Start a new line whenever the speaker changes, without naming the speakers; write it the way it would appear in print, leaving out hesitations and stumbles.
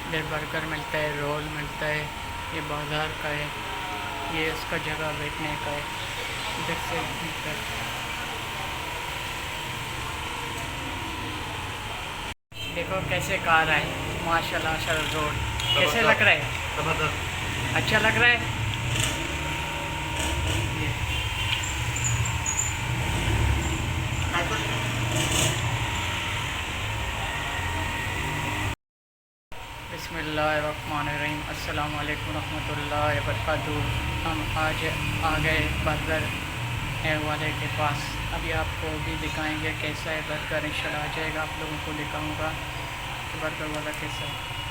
इधर बर्गर मिलता है, रोल मिलता है। ये बाज़ार का है, ये उसका जगह बैठने का है। इधर से मिलता है। देखो कैसे कार है, माशाल्लाह सर रोड कैसे लग रहा है,
जबरदस्त।
अच्छा लग रहा है। ये बिस्मिल्लाहिर्रहमानिर्रहीम, अस्सलाम वालेकुम रहमतुल्लाहि व बरकातुहू। हम आज आ गए बर्गर वाले के पास। अभी आपको भी दिखाएंगे कैसा है बर्गर। इंशाल्लाह आ जाएगा, आप लोगों को दिखाऊंगा कि बर्गर वाला कैसा है।